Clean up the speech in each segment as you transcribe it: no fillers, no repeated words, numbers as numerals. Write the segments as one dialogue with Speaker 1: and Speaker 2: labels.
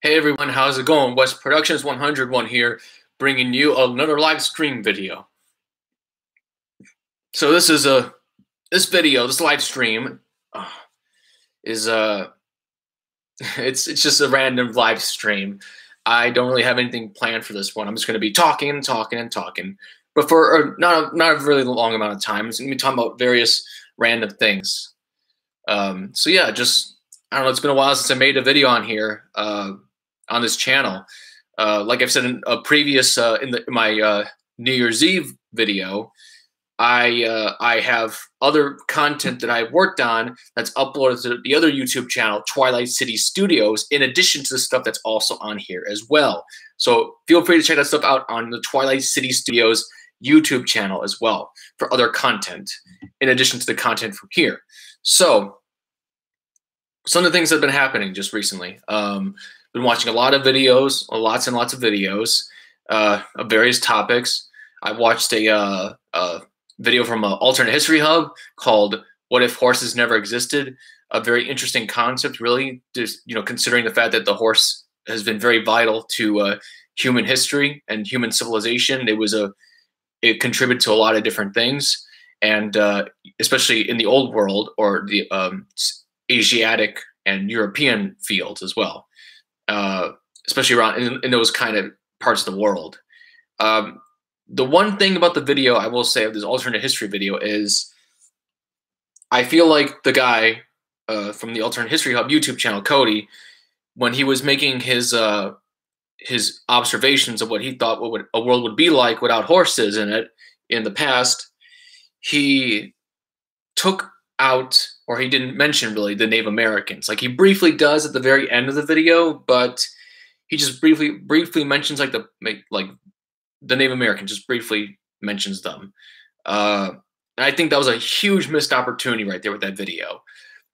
Speaker 1: Hey everyone, how's it going? West Productions 101 here, bringing you another live stream video. So this live stream uh, is it's just a random live stream. I don't really have anything planned for this one. I'm just going to be talking and talking and talking, but for not a really long amount of time. I'm going to be talking about various random things. So yeah, just I don't know. It's been a while since I made a video on here. On this channel. Like I've said in a previous in my New Year's Eve video, I have other content that I've worked on that's uploaded to the other YouTube channel, Twilight City Studios, in addition to the stuff that's also on here as well. So feel free to check that stuff out on the Twilight City Studios YouTube channel as well for other content, in addition to the content from here. So some of the things that have been happening just recently. Been watching a lot of videos, lots and lots of videos of various topics. I watched a video from Alternate History Hub called "What If Horses Never Existed?" A very interesting concept, really. Just considering the fact that the horse has been very vital to human history and human civilization. It contributed to a lot of different things, and especially in the old world or the Asiatic and European fields as well. Especially around in those kind of parts of the world. The one thing about the video I will say of this alternate history video is I feel like the guy from the Alternate History Hub YouTube channel, Cody, when he was making his observations of what he thought a world would be like without horses in it in the past, he took out, or he didn't mention really, the Native Americans. Like he briefly does at the very end of the video, but he just briefly mentions like the Native Americans, just briefly mentions them. And I think that was a huge missed opportunity right there with that video.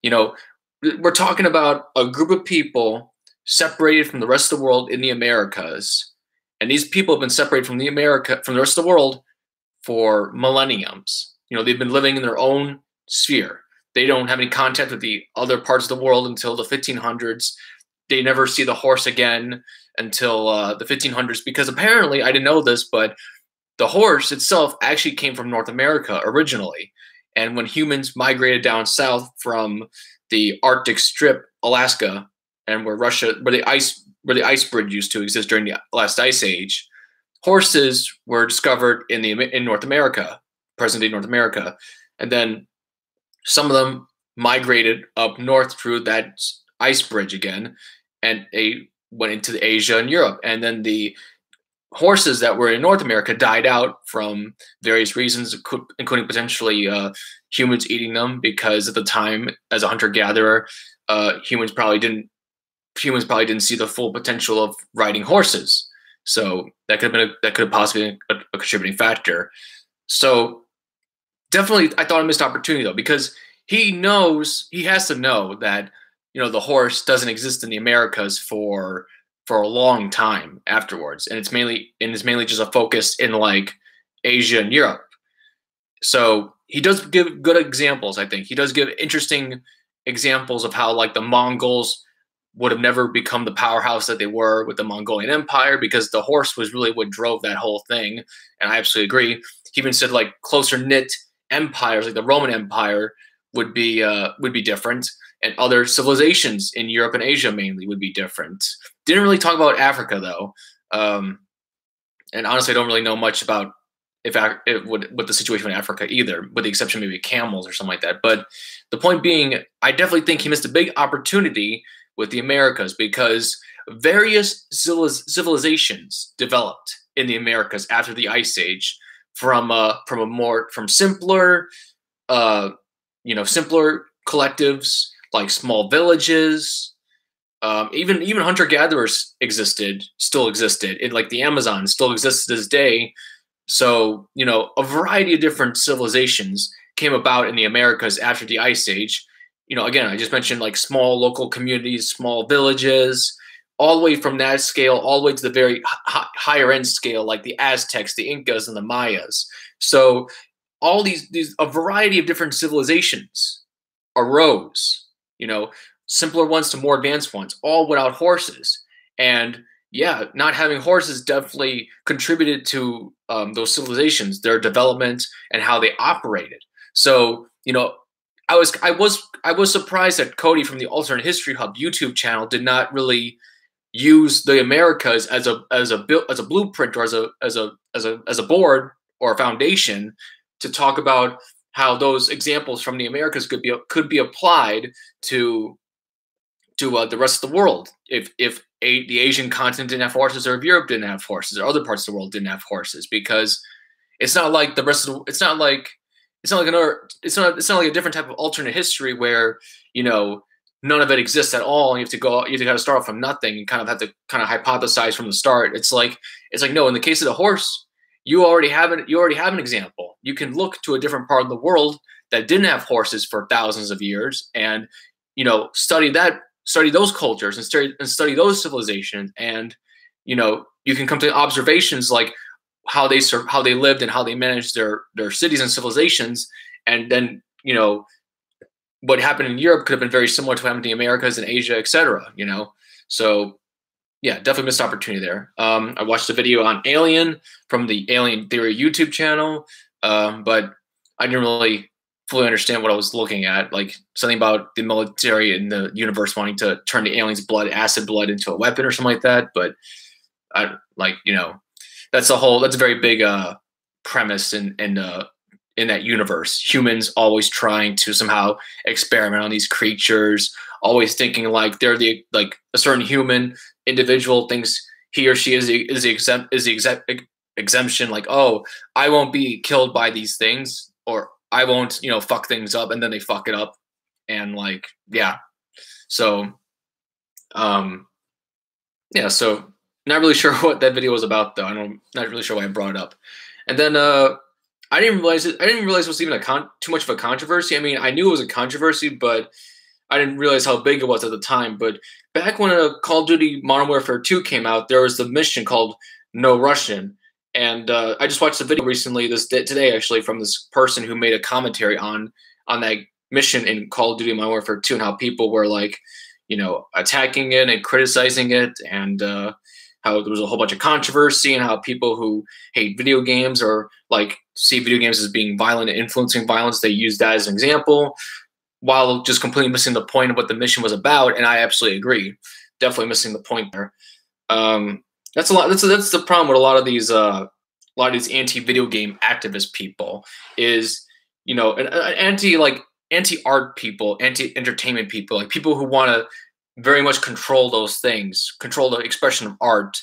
Speaker 1: We're talking about a group of people separated from the rest of the world in the Americas, and these people have been separated from the rest of the world for millenniums. They've been living in their own sphere. They don't have any contact with the other parts of the world until the 1500s. They never see the horse again until the 1500s, because apparently, I didn't know this, but the horse itself actually came from North America originally. And when humans migrated down south from the Arctic Strip, Alaska, and where the ice bridge used to exist during the last ice age, horses were discovered in North America, present-day North America, and then some of them migrated up north through that ice bridge again, and they went into Asia and Europe. And then the horses that were in North America died out from various reasons, including potentially humans eating them, because at the time, as a hunter-gatherer, humans probably didn't see the full potential of riding horses. So that could have possibly been a contributing factor. So definitely, I thought I missed opportunity though, because he has to know that the horse doesn't exist in the Americas for a long time afterwards, and it's mainly just a focus in like Asia and Europe. So he does give good examples. I think he does give interesting examples of how like the Mongols would have never become the powerhouse that they were with the Mongolian Empire, because the horse was really what drove that whole thing. And I absolutely agree. He even said like closer knit empires like the Roman Empire would be different, and other civilizations in Europe and Asia mainly would be different. Didn't really talk about Africa though, and honestly, I don't really know much about what the situation in Africa either, with the exception maybe camels or something like that. But the point being, I definitely think he missed a big opportunity with the Americas, because various civilizations developed in the Americas after the Ice Age from simpler simpler collectives like small villages. Even hunter-gatherers still existed in like the Amazon, still exists to this day. So a variety of different civilizations came about in the Americas after the Ice Age. Again, I just mentioned like small local communities, small villages, all the way from that scale, all the way to the very higher end scale, like the Aztecs, the Incas, and the Mayas. So all these a variety of different civilizations arose, simpler ones to more advanced ones, all without horses. And yeah, not having horses definitely contributed to those civilizations, their development, and how they operated. So, I was surprised that Cody from the Alternate History Hub YouTube channel did not really use the Americas as a blueprint, or as a board or a foundation to talk about how those examples from the Americas could be applied to the rest of the world. If the Asian continent didn't have horses, or if Europe didn't have horses, or other parts of the world didn't have horses, because it's not like the rest of the, it's not like a different type of alternate history where, none of it exists at all, and you have to kind of start off from nothing and kind of have to kind of hypothesize from the start. It's like no, in the case of the horse, you already have an example. You can look to a different part of the world that didn't have horses for thousands of years, and study those cultures, and study those civilizations, and you can come to observations like how they lived and how they managed their cities and civilizations. And then what happened in Europe could have been very similar to what happened in the Americas and Asia, etc. So yeah, definitely missed opportunity there. I watched a video on Alien from the Alien Theory YouTube channel, but I didn't really fully understand what I was looking at. Like something about the military and the universe wanting to turn the aliens' acid blood into a weapon or something like that. But that's a very big premise in that universe. Humans always trying to somehow experiment on these creatures, always thinking like they're a certain human individual thinks he or she is the exemption. Like, oh, I won't be killed by these things, or I won't, fuck things up, and then they fuck it up, and yeah. So, yeah. So, not really sure what that video was about, though. Not really sure why I brought it up. And then I didn't realize it was even too much of a controversy. I mean, I knew it was a controversy, but I didn't realize how big it was at the time. But back when Call of Duty Modern Warfare 2 came out, there was the mission called No Russian. And I just watched a video recently, today actually, from this person who made a commentary on that mission in Call of Duty Modern Warfare 2, and how people were attacking it and criticizing it, and how there was a whole bunch of controversy, and how people who hate video games or see video games as being violent and influencing violence, they use that as an example, while just completely missing the point of what the mission was about. And I absolutely agree, definitely missing the point there. That's a lot. That's the problem with a lot of these anti-video game activist people is, anti-art people, anti-entertainment people, like people who want to very much control those things, control the expression of art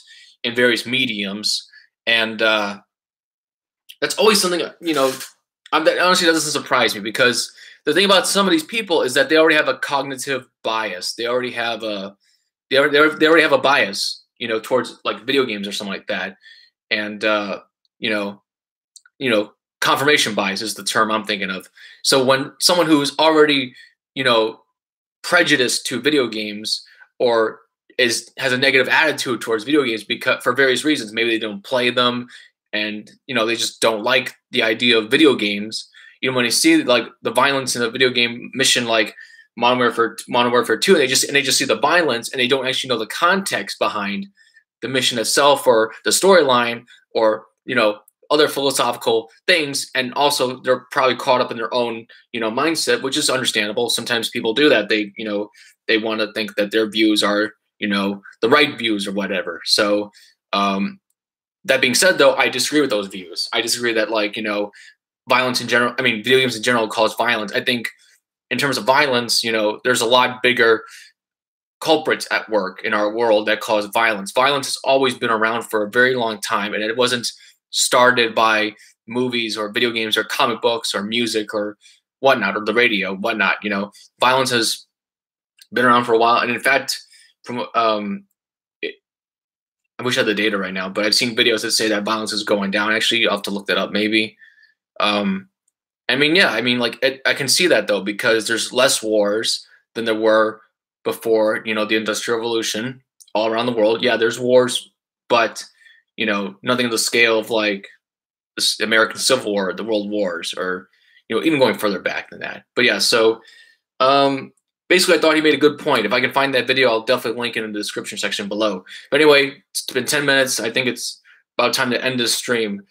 Speaker 1: in various mediums. And that's always something, that honestly doesn't surprise me, because the thing about some of these people is that they already have a cognitive bias. They already have a bias, towards video games or something like that. And confirmation bias is the term I'm thinking of. So when someone who's already, prejudiced to video games, or has a negative attitude towards video games because for various reasons, maybe they don't play them, and they just don't like the idea of video games. When they see the violence in a video game mission like Modern Warfare 2, and they just see the violence, and they don't actually know the context behind the mission itself, or the storyline, or other philosophical things. And also they're probably caught up in their own mindset, which is understandable. Sometimes people do that. They want to think that their views are the right views or whatever. So that being said, though, I disagree with those views. I disagree that violence in general, I mean, video games in general cause violence. I think in terms of violence, there's a lot bigger culprits at work in our world that cause violence. Violence has always been around for a very long time, and it wasn't started by movies or video games or comic books or music or whatnot, or the radio, whatnot. Violence has been around for a while. And in fact, I wish I had the data right now, but I've seen videos that say that violence is going down. Actually, I'll have to look that up maybe. I can see that, though, because there's less wars than there were before, the Industrial Revolution all around the world. Yeah, there's wars, but nothing on the scale of the American Civil War, the World Wars, or even going further back than that. But yeah, so basically, I thought he made a good point. If I can find that video, I'll definitely link it in the description section below. But anyway, it's been 10 minutes. I think it's about time to end this stream.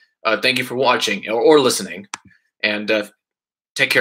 Speaker 1: Thank you for watching or listening, and take care.